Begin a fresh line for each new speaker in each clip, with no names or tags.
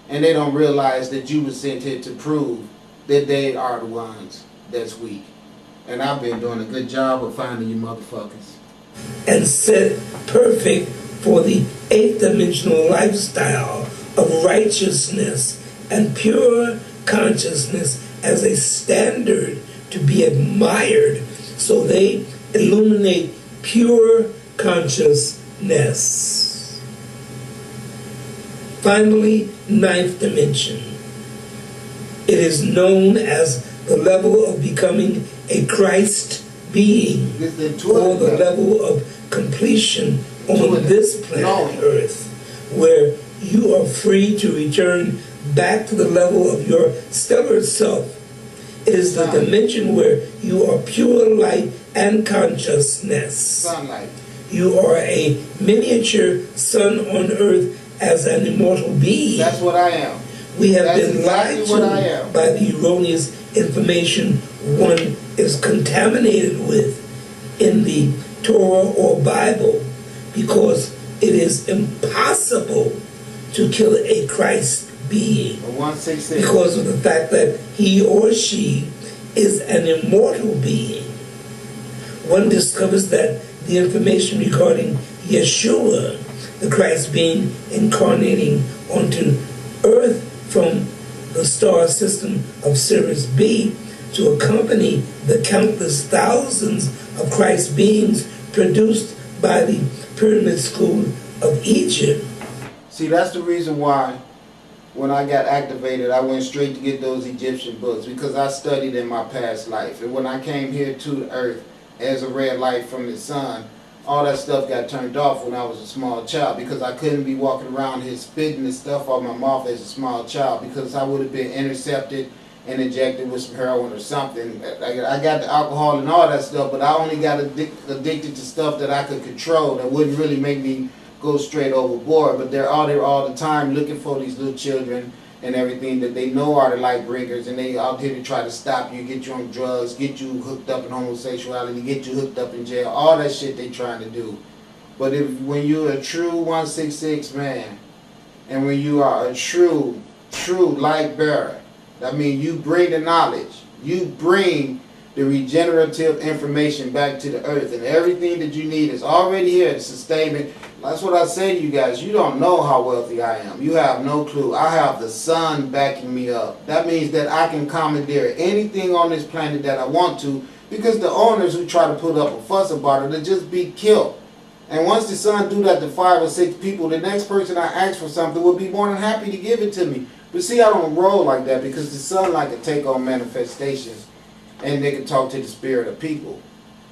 And they don't realize that you were sent here to prove that they are the ones that's weak. And I've been doing a good job of finding you motherfuckers.
And set perfect for the eighth dimensional lifestyle of righteousness and pure consciousness as a standard to be admired, so they illuminate pure consciousness. Finally, ninth dimension. It is known as the level of becoming a Christ being, or the level of completion on this planet Earth, where you are free to return back to the level of your stellar self. It is the dimension where you are pure light and consciousness.
Sunlight.
You are a miniature sun on Earth as an immortal being.
That's what I am.
We have been lied to by the erroneous information one is contaminated with in the Torah or Bible, because it is impossible to kill a Christ being, because of the fact that he or she is an immortal being. One discovers that the information regarding Yeshua, the Christ being incarnating onto Earth from the star system of Sirius B to accompany the countless thousands of Christ beings produced by the Pyramid School of Egypt.
See, that's the reason why when I got activated, I went straight to get those Egyptian books, because I studied in my past life. And when I came here to the earth as a red light from the sun, all that stuff got turned off when I was a small child, because I couldn't be walking around here spitting this stuff out my mouth as a small child, because I would have been intercepted and injected with some heroin or something. I got the alcohol and all that stuff, but I only got addicted to stuff that I could control that wouldn't really make me go straight overboard. But they're out there all the time looking for these little children and everything that they know are the light bringers, and they out here to try to stop you, get you on drugs, get you hooked up in homosexuality, get you hooked up in jail, all that shit they trying to do. But when you're a true 166 man, and when you are a true light bearer, I mean, you bring the knowledge, you bring the regenerative information back to the earth, and everything that you need is already here to sustain it. That's what I say to you guys. You don't know how wealthy I am. You have no clue. I have the sun backing me up. That means that I can commandeer anything on this planet that I want to, because the owners who try to put up a fuss about it, they'll just be killed. And once the sun do that to 5 or 6 people, the next person I ask for something will be more than happy to give it to me. But see, I don't roll like that, because the sun like to take on manifestations, and they can talk to the spirit of people.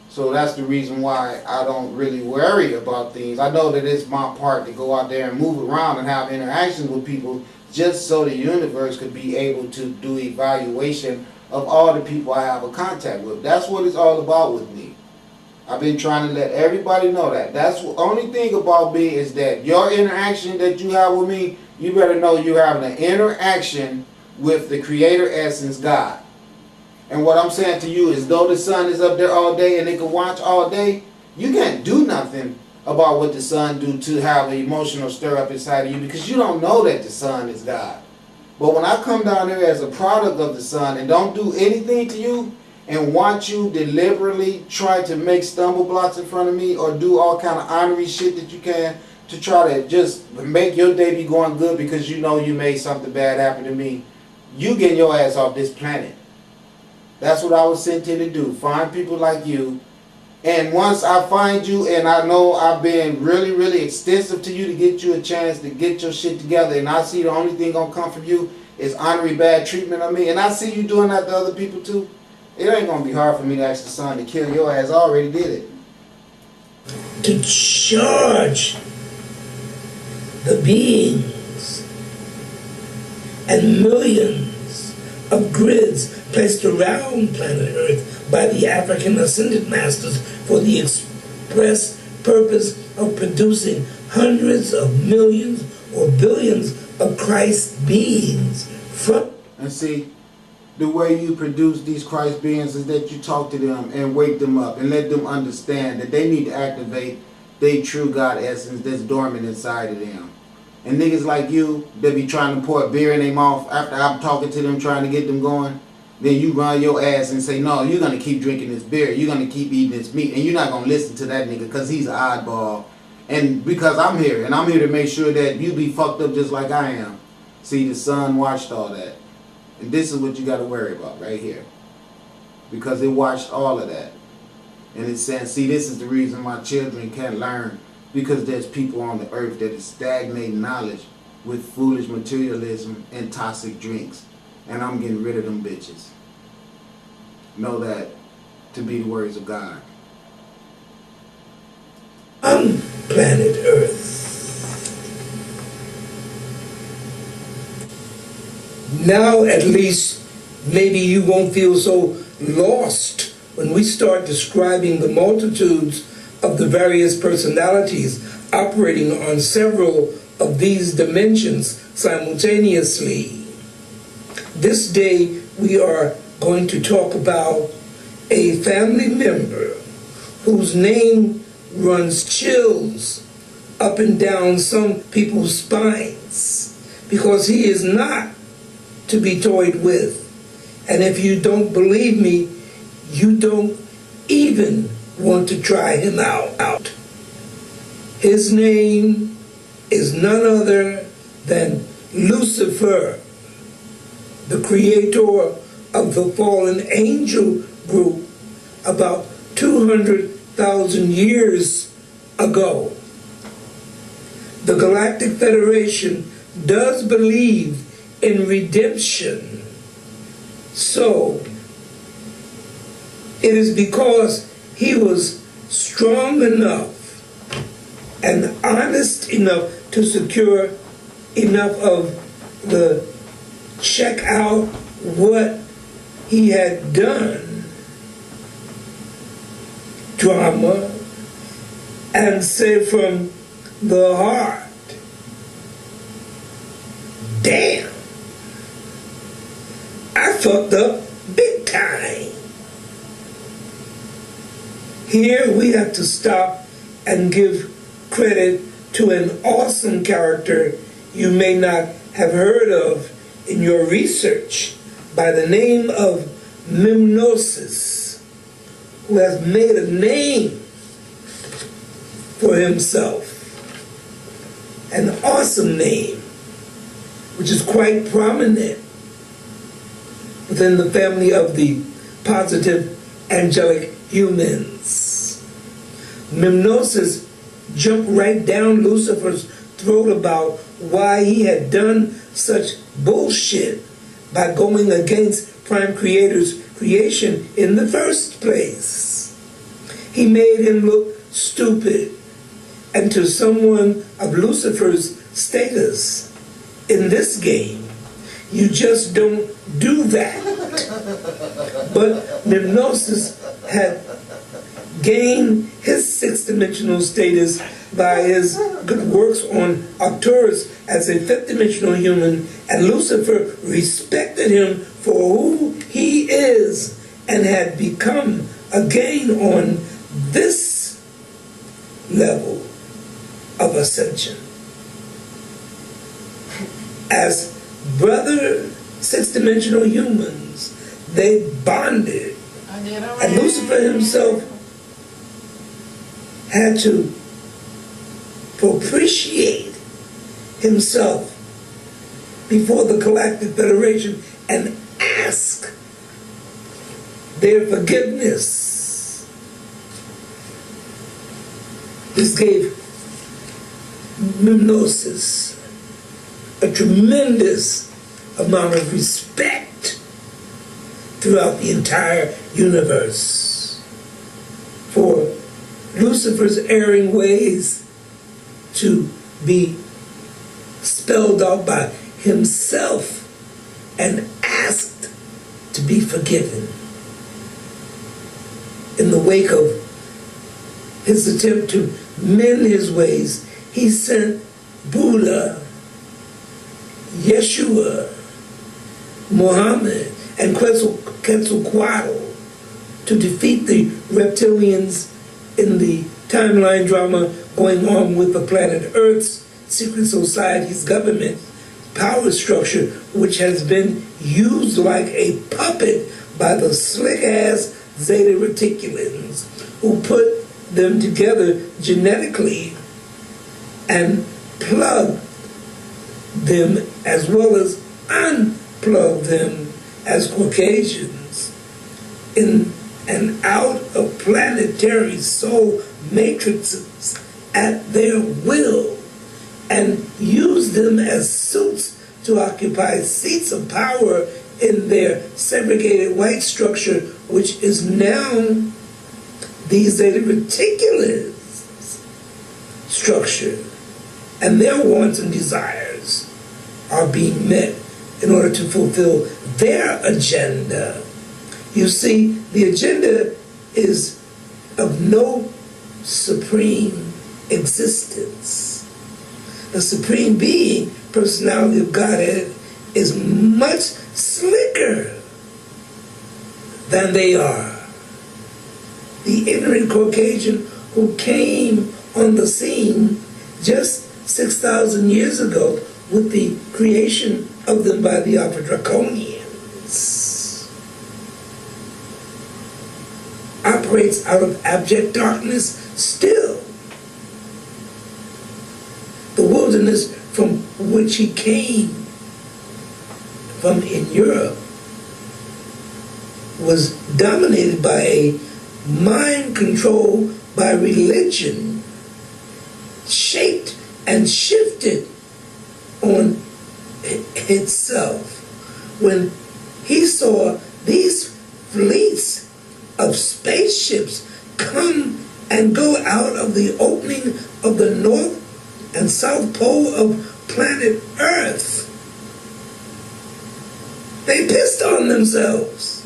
So that's the reason why I don't really worry about things. I know that it's my part to go out there and move around and have interactions with people, just so the universe could be able to do evaluation of all the people I have a contact with. That's what it's all about with me. I've been trying to let everybody know that. That's the only thing about me, is that your interaction that you have with me, you better know you're having an interaction with the Creator Essence, God. And what I'm saying to you is, though the sun is up there all day and they can watch all day, you can't do nothing about what the sun do to have an emotional stir up inside of you, because you don't know that the sun is God. But when I come down here as a product of the sun and don't do anything to you, and watch you deliberately try to make stumble blocks in front of me, or do all kind of honorary shit that you can to try to just make your day be going good because you know you made something bad happen to me, you getting your ass off this planet. That's what I was sent here to do. Find people like you. And once I find you, and I know I've been really, really extensive to you to get you a chance to get your shit together, and I see the only thing gonna come from you is honorary bad treatment of me, and I see you doing that to other people too, it ain't gonna be hard for me to ask the sun to kill your ass. I already did it.
To charge the beings and millions of grids placed around planet Earth by the African Ascended Masters for the express purpose of producing hundreds of millions or billions of Christ beings from...
And see, the way you produce these Christ beings is that you talk to them and wake them up and let them understand that they need to activate their true God essence that's dormant inside of them. And niggas like you, they be trying to pour beer in their mouth after I'm talking to them, trying to get them going. Then you run your ass and say, no, you're going to keep drinking this beer. You're going to keep eating this meat. And you're not going to listen to that nigga because he's an oddball. And because I'm here, and I'm here to make sure that you be fucked up just like I am. See, the sun watched all that. And this is what you got to worry about right here. Because it watched all of that. And it's saying, see, this is the reason my children can't learn. Because there's people on the earth that is stagnating knowledge with foolish materialism and toxic drinks. And I'm getting rid of them bitches. Know that to be the words of God.
On planet Earth, now at least maybe you won't feel so lost when we start describing the multitudes of the various personalities operating on several of these dimensions simultaneously. This day we are going to talk about a family member whose name runs chills up and down some people's spines because he is not to be toyed with. And if you don't believe me, you don't even want to try him out. His name is none other than Lucifer, the creator of the fallen angel group about 200,000 years ago. The Galactic Federation does believe in redemption. So, it is because he was strong enough and honest enough to secure enough of the check out what he had done drama and say from the heart, damn, I fucked up big time. Here we have to stop and give credit to an awesome character you may not have heard of in your research by the name of Mimnosis, who has made a name for himself. An awesome name, which is quite prominent within the family of the positive angelic humans. Mimnosis jumped right down Lucifer's throat about why he had done such bullshit by going against Prime Creator's creation in the first place. He made him look stupid, and to someone of Lucifer's status in this game, you just don't do that. But Mimnosis had gained his sixth-dimensional status by his good works on Arcturus as a fifth-dimensional human, and Lucifer respected him for who he is and had become again on this level of ascension. As brother sixth-dimensional humans, they bonded, and Lucifer himself had to propitiate himself before the Galactic Federation and ask their forgiveness. This gave Mimnosis a tremendous amount of respect throughout the entire universe for Lucifer's erring ways to be spelled out by himself and asked to be forgiven. In the wake of his attempt to mend his ways, he sent Buddha, Yeshua, Muhammad, and Quetzalcoatl to defeat the reptilians in the timeline drama going on with the planet Earth's secret society's government power structure, which has been used like a puppet by the slick-ass Zeta Reticulans, who put them together genetically and plug them as well as unplug them as Caucasians in and out of planetary soul matrices at their will, and use them as suits to occupy seats of power in their segregated white structure, which is now the Zeta Reticulans structure. And their wants and desires are being met in order to fulfill their agenda. You see, the agenda is of no supreme existence. The supreme being, personality of Godhead, is much slicker than they are. The ignorant Caucasian who came on the scene just 6,000 years ago with the creation of them by the Alpha Draconians operates out of abject darkness still. The wilderness from which he came from in Europe was dominated by a mind controlled by religion, shaped and shifted on itself. When he saw these fleets of spaceships come and go out of the opening of the North and South Pole of planet Earth, they pissed on themselves.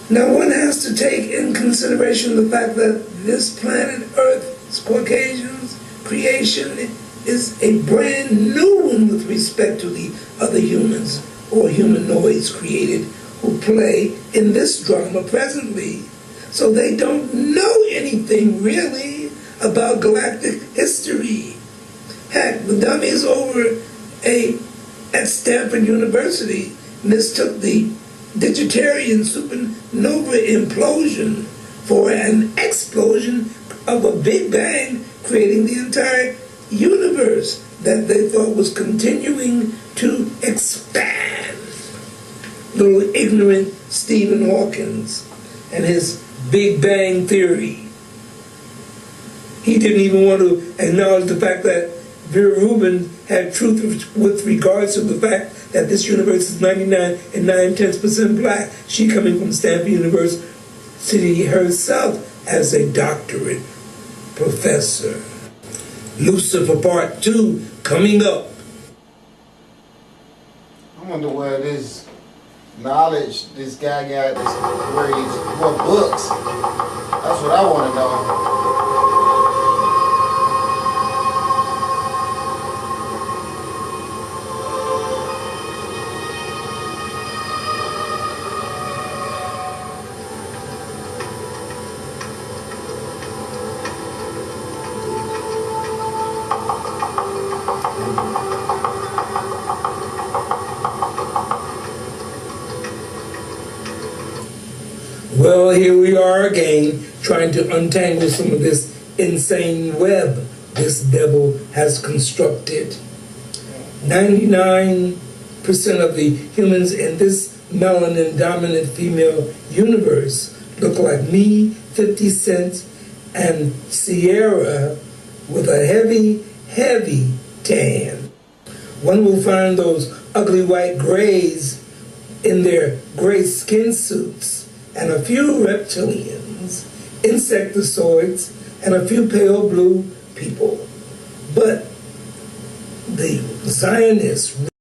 Now one has to take in consideration the fact that this planet Earth's Caucasians creation is a brand new one with respect to the other humans or humanoids created who play in this drama presently. So they don't know anything really about galactic history. Heck, the dummies over at Stanford University mistook the Digitarian supernova implosion for an explosion of a Big Bang, creating the entire universe that they thought was continuing to expand. Little ignorant Stephen Hawkins and his Big Bang theory. He didn't even want to acknowledge the fact that Vera Rubin had truth with regards to the fact that this universe is 99 and 9/10% black. She coming from Stanford University herself as a doctorate professor. Lucifer Part 2 coming up.
I wonder where this knowledge this guy got, where what books. That's what I want to know.
Well, here we are again, trying to untangle some of this insane web this devil has constructed. 99% of the humans in this melanin-dominant female universe look like me, 50 Cent, and Sierra with a heavy, heavy tan. One will find those ugly white grays in their gray skin suits, and a few reptilians, insectoids, and a few pale blue people. But the Zionists